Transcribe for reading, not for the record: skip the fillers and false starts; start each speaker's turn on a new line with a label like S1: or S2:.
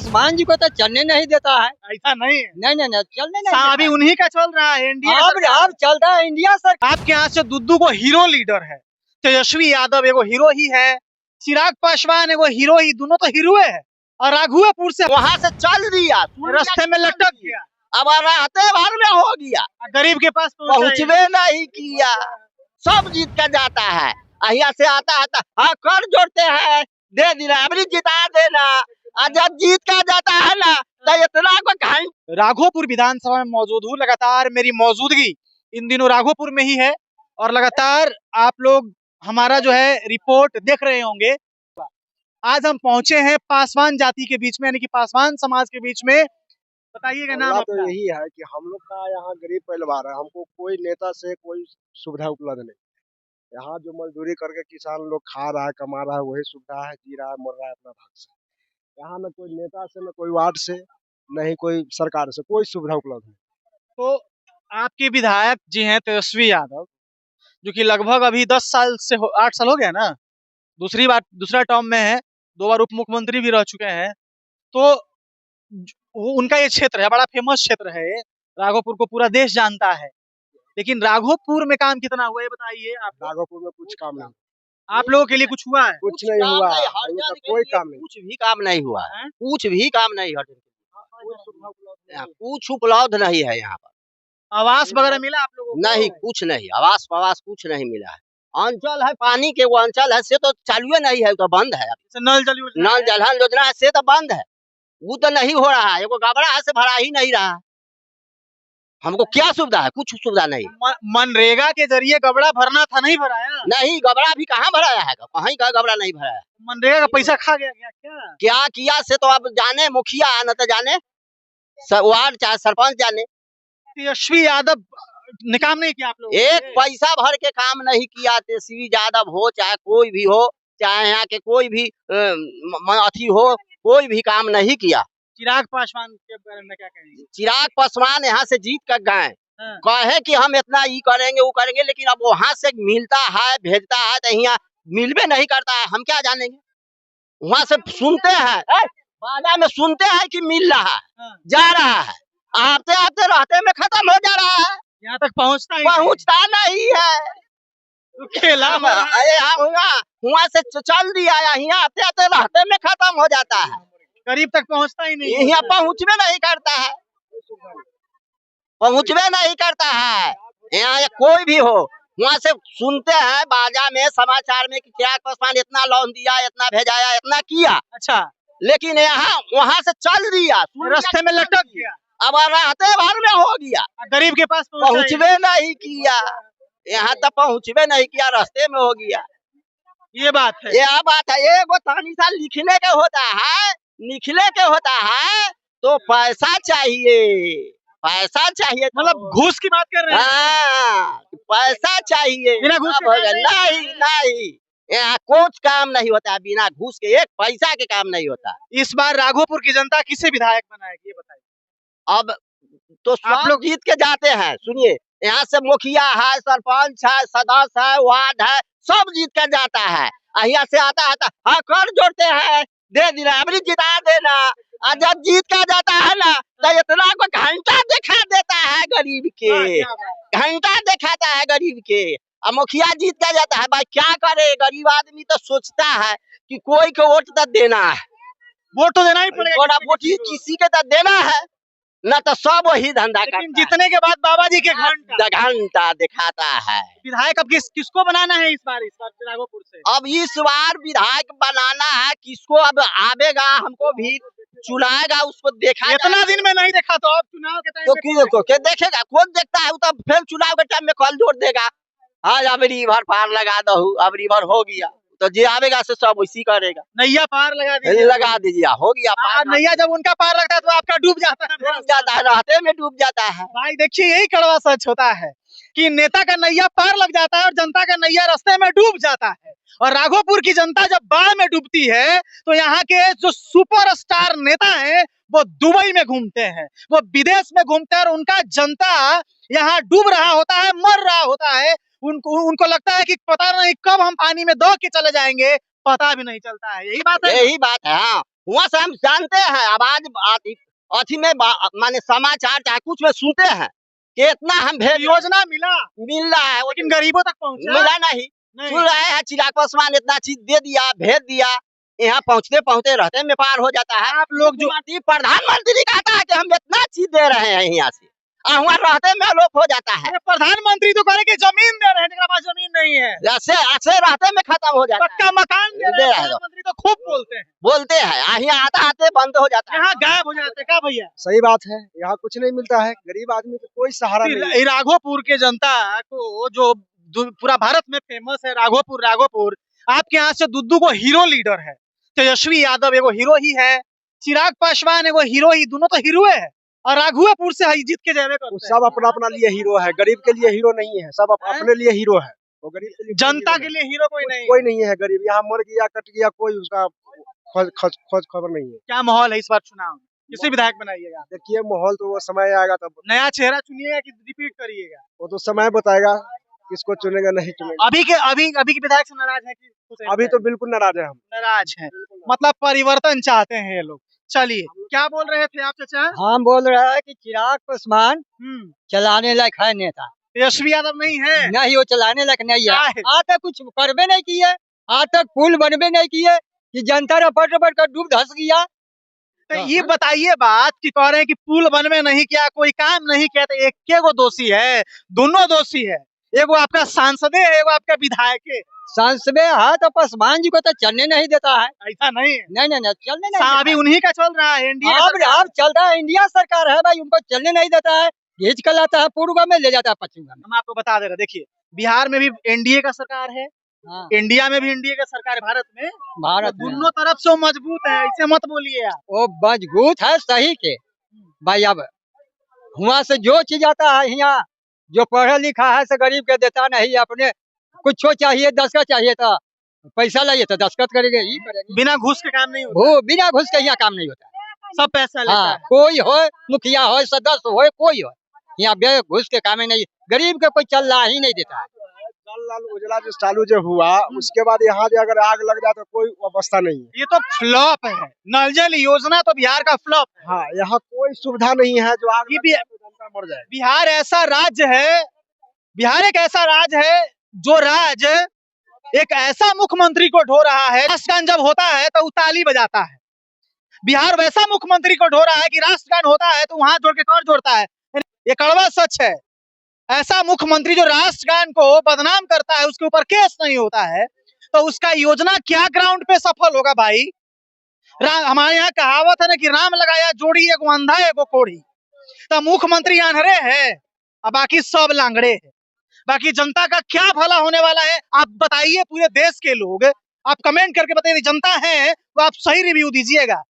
S1: पासवान जी को तो चलने नहीं देता है।
S2: ऐसा नहीं है।
S1: नहीं चलने नहीं
S2: अभी
S1: देता
S2: उन्हीं का चल रहा है एनडीए
S1: है। अब चल रहा है इंडिया सर।
S2: आपके यहाँ से दुद्दू को हीरो लीडर है, तेजस्वी यादव एगो हीरो ही है, चिराग पासवान एगो हीरो ही, दोनों तो हीरो है। और राघुआपुर से
S3: वहाँ से चल दिया,
S2: रास्ते में लटक गया,
S3: अब रहते भर में हो गया,
S2: गरीब के पास
S3: पहुँचवे नहीं किया, सब जीत कर जाता है। यहाँ से आता हाँ कर जोड़ते हैं, दे देना, अभी जिता देना, जब जीत कर जाता है ना तो इतना को घंटे।
S2: राघोपुर विधानसभा में मौजूद हूँ। लगातार मेरी मौजूदगी इन दिनों राघोपुर में ही है और लगातार आप लोग हमारा जो है रिपोर्ट देख रहे होंगे। आज हम पहुंचे हैं पासवान जाति के बीच में, यानी कि पासवान समाज के बीच में। बताइएगा नाम
S4: तो यही है कि हम लोग का यहाँ गरीब परिवार है, हमको कोई नेता से कोई सुविधा उपलब्ध नहीं। यहाँ जो मजदूरी करके किसान लोग खा रहा है, कमा रहा है, वही सुविधा है, जी रहा है, मर रहा है अपना भाग से। यहाँ न कोई नेता से, न कोई वार्ड से, न ही कोई सरकार से कोई सुविधा उपलब्ध नहीं।
S2: तो आपके विधायक जी हैं तेजस्वी यादव, जो कि लगभग अभी 10 साल से 8 साल हो गया ना, दूसरा टर्म में है, 2 बार उप मुख्यमंत्री भी रह चुके हैं। तो उनका ये क्षेत्र है, बड़ा फेमस क्षेत्र है, राघोपुर को पूरा देश जानता है। लेकिन राघोपुर में काम कितना हुआ है बताइए आप।
S4: राघोपुर में कुछ काम नहीं,
S2: आप लोगों के लिए कुछ हुआ है?
S4: कुछ नहीं हुआ, कोई काम नहीं,
S3: कुछ भी काम नहीं हुआ है, कुछ भी काम नहीं है, कुछ उपलब्ध नहीं है यहाँ पर।
S2: आवास वगैरह मिला आप लोगों को?
S3: नहीं, कुछ नहीं, आवास कुछ नहीं मिला है। अंचल है, पानी के वो अंचल है, से तो चालू नहीं है, तो बंद है।
S2: नल जल
S3: योजना है, से तो बंद है, वो तो नहीं हो रहा है, वो गबड़ा से भरा ही नहीं रहा। हमको क्या सुविधा है? कुछ सुविधा नहीं।
S2: मनरेगा के जरिए गबड़ा भरना था, नहीं भराया?
S3: नहीं, गबड़ा भी कहाँ भराया है, कहीं का गबड़ा नहीं भराया।
S2: मनरेगा का पैसा खा गया
S3: क्या किया से तो अब जाने मुखिया, न तो जाने वार्ड चाहे सरपंच जाने।
S2: तेजस्वी यादव ने काम नहीं किया आप लोग?
S3: एक पैसा भर के काम नहीं किया। तेजस्वी यादव हो चाहे कोई भी हो, चाहे यहाँ के कोई भी अथी हो, कोई भी काम नहीं किया।
S2: चिराग पासवान के बारे में क्या कहेंगे?
S3: चिराग पासवान यहाँ से जीत कर गए, कहे कि हम इतना ये करेंगे वो करेंगे, लेकिन अब वहाँ से मिलता है भेजता है तो यहाँ मिलवे नहीं करता है, हम क्या जानेंगे। वहाँ से सुनते हैं, बाजा में सुनते हैं कि मिल रहा है, जा रहा है, आते आते रहते में खत्म हो जा रहा है,
S2: यहाँ तक पहुँचता
S3: नहीं है।
S2: तो खेला
S3: वहाँ से चल दिया, यहाँ आते आते रहते में खत्म हो जाता है,
S2: करीब तक पहुँचता ही नहीं,
S3: यहाँ पहुँचवे नहीं करता है, पहुँचवे नहीं करता है। यहाँ कोई भी हो, वहाँ से सुनते हैं बाजा में समाचार में कि चिराग पासवान इतना लोन दिया, इतना भेजाया, इतना किया।
S2: अच्छा,
S3: लेकिन यहाँ वहाँ से चल दिया,
S2: रास्ते में लटक गया,
S3: अब रहते भर में हो गया,
S2: गरीब के पास
S3: पहुँचवे नहीं किया। यहाँ तक पहुँचवे नहीं किया, रास्ते में हो गया।
S2: ये बात है,
S3: यह बात है। एक तानी सा लिखने के होता है, तो पैसा चाहिए,
S2: मतलब घूस की बात कर रहे हैं?
S3: हाँ, पैसा चाहिए,
S2: बिना घूस के
S3: नहीं, यहाँ कुछ काम नहीं होता बिना घूस के, एक पैसा के काम नहीं होता।
S2: इस बार राघोपुर की जनता किसे विधायक बनाएगी ये बताइए।
S3: अब तो आप लोग जीत के जाते हैं, सुनिए, यहाँ से मुखिया है, सरपंच है, सदस्य है, वार्ड है, सब जीत कर जाता है। यहाँ से आता हाँ कर जोड़ते हैं, दे देना, अभी जिता देना, और जब जीत कर जाता है ना तो इतना को घंटा दिखा देता है गरीब के, घंटा दिखाता है गरीब के। अब मुखिया जीत कर जाता है, भाई क्या करे, गरीब आदमी तो सोचता है कि कोई को वोट तो देना है,
S2: वोट तो देना ही पड़ेगा,
S3: वोट किसी के तो देना है, न तो सब वही धंधा करता है।
S2: जीतने के बाद बाबा जी के
S3: घंटा दिखाता है।
S2: विधायक अब किसको बनाना है इस बार राघोपुर से?
S3: अब इस बार विधायक बनाना है किसको, अब आवेगा, हमको भी चुनाएगा, उसको देखा।
S2: इतना दिन में नहीं देखा तो अब चुनाव के टाइम
S3: तो क्या देखेगा, कौन देखता है, तो फिर चुनाव के टाइम में कल जोड़ देगा, हाँ अब रिवर पार लगा दो, अब रिवर हो गया, तो जे आवेगा से सब उसी करेगा।
S2: नैया पार लगा
S3: दीजिए, हो गया पार।
S2: नैया जब उनका पार लगता है तो आपका डूब जाता है,
S3: रास्ते में डूब जाता है।
S2: भाई देखिए, यही कड़वा सच होता है कि नेता का नैया पार लग जाता है और जनता का नैया रास्ते में डूब जाता है। और राघोपुर की जनता जब बाढ़ में डूबती है तो यहाँ के जो सुपरस्टार नेता हैं वो दुबई में घूमते हैं, वो विदेश में घूमते हैं, और उनका जनता यहाँ डूब रहा होता है, मर रहा होता है। उनको लगता है कि पता नहीं कब हम पानी में दो के चले जाएंगे, पता भी नहीं चलता है। यही बात है,
S3: यही बात है। हाँ, वहाँ से हम जानते हैं। अब आज अथी में माने समाचार चाहे कुछ में सुनते हैं कि इतना हम भेज
S2: योजना मिला
S3: मिल रहा है,
S2: लेकिन गरीबों तक पहुंचा
S3: मिला नहीं।
S2: नहीं।
S3: सुन रहे हैं चिराग पासवान इतना चीज दे दिया, भेज दिया, यहाँ पहुँचते पहुँचते रहते में पार हो जाता है।
S2: आप लोग जो
S3: प्रधानमंत्री कहता है कि हम इतना चीज दे रहे हैं यहाँ से, और वहाँ रहते में लोप हो जाता है।
S2: अरे प्रधानमंत्री तो कह रहे कि जमीन दे रहे हैं, जिनके पास जमीन नहीं है
S3: ऐसे ऐसे रहते में खत्म हो जाता है।
S2: पक्का मकान दे रहे हैं, प्रधानमंत्री तो खूब बोलते हैं
S3: यहाँ आते आते बंद हो जाता है,
S2: यहाँ गायब हो जाते हैं। क्या भैया
S4: सही बात है, यहाँ कुछ नहीं मिलता है, गरीब आदमी को कोई सहारा नहीं है।
S2: राघोपुर के जनता को जो पूरा भारत में फेमस है राघोपुर, आपके यहाँ से दुद्दू को हीरो लीडर है, तेजस्वी यादव एगो हीरो ही है, चिराग पासवान एगो हीरो ही, दोनों तो हीरो है, और राघोपुर से जीत के जावे करते हैं।
S4: सब अपना अपना लिए हीरो है, गरीब के लिए हीरो नहीं है, सब अपने लिए हीरो है। वो गरीब के लिए
S2: जनता के लिए हीरो कोई नहीं
S4: है। गरीब यहाँ मर गया कट गया, कोई उसका खोज खबर नहीं है।
S2: क्या माहौल है इस बार चुनाव में? किसे विधायक बनाइएगा?
S4: देखिए माहौल तो वो समय आएगा तब,
S2: नया चेहरा चुनिएगा कि रिपीट करिएगा?
S4: वो तो समय बताएगा किसको चुनेगा नहीं चुनेगा।
S2: अभी के विधायक से नाराज है कि
S4: अभी तो बिल्कुल नाराज है, हम
S2: नाराज हैं, मतलब परिवर्तन चाहते हैं ये लोग। चलिए, क्या बोल रहे थे आप चाचा?
S1: हम बोल रहे हैं कि चिराग पासवान चलाने लायक है नेता,
S2: तेजस्वी यादव नहीं है।
S1: नहीं वो चलाने लायक नहीं
S2: क्या
S1: है।
S2: है?
S1: आज तक कुछ करबे नहीं किए, आज तक पुल बनबे नहीं किए, कि जनता रपट रपट कर डूब धस गया।
S2: तो ये बताइए बात कि कह रहे हैं कि पुल बनवे नहीं किया, कोई काम नहीं किया, तो एक के गो दोषी है? दोनों दोषी है, एगो आपका सांसद है, एगो आपका विधायक है।
S1: संसद है तो पासवान जी को तो चलने नहीं देता है।
S2: ऐसा नहीं है,
S1: नहीं चलने नहीं
S2: अभी उन्हीं का चल रहा है, एनडीए
S1: अब चल रहा है, इंडिया सरकार है भाई, उनको चलने नहीं देता है, खींच कर लाता है, पूर्व में ले जाता है पश्चिम में।
S2: हम आपको बता दे रहे, देखिए बिहार में भी एनडीए का सरकार है,
S1: हाँ।
S2: इंडिया में भी एनडीए का सरकार है, भारत में
S1: दोनों
S2: तरफ से वो मजबूत है, ऐसे मत बोलिए आप।
S1: वो मजबूत है सही के भाई। अब वहाँ से जो चीज आता है यहाँ, जो पढ़ा लिखा है से गरीब के देता नहीं, अपने कुछ चाहिए दस्खत चाहिए तो पैसा लाइए तो दस्खत करेंगे, ही करेंगे।
S2: बिना घूस के काम नहीं होता,
S1: वो बिना घूस के यहाँ काम नहीं होता,
S2: सब पैसा लेता है।
S1: कोई हो मुखिया हो सदस्य हो कोई हो, यहाँ बे घूस के काम ही नहीं, गरीब के कोई चल रहा ही नहीं देता है।
S4: जल लाल उजला जो चालू जो हुआ उसके बाद यहाँ जो अगर आग लग जाए तो कोई अवस्था नहीं है।
S2: ये तो फ्लॉप है, नल जल योजना तो बिहार का फ्लॉप है।
S4: हाँ, यहाँ कोई सुविधा नहीं है, जो आग लग जाए तो जनता मर जाए।
S2: बिहार ऐसा राज्य है, बिहार एक ऐसा राज्य है जो राज्य एक ऐसा मुख्यमंत्री को ढो रहा है, राष्ट्रगान जब होता है तो ताली बजाता है। बिहार वैसा मुख्यमंत्री को ढो रहा है कि राष्ट्रगान होता है तो वहां जोड़ के कर जोड़ता है। ये कड़वा सच है। ऐसा मुख्यमंत्री जो राष्ट्रगान को बदनाम करता है, उसके ऊपर केस नहीं होता है, तो उसका योजना क्या ग्राउंड पे सफल होगा भाई? हमारे यहाँ कहावत है ना कि राम लगाया जोड़ी एगो अंधा एगो कोढ़ी। तो मुख्यमंत्री आंधरे है और बाकी सब लांगड़े है। बाकी जनता का क्या भला होने वाला है आप बताइए, पूरे देश के लोग आप कमेंट करके बताइए। जनता है वो आप सही रिव्यू दीजिएगा।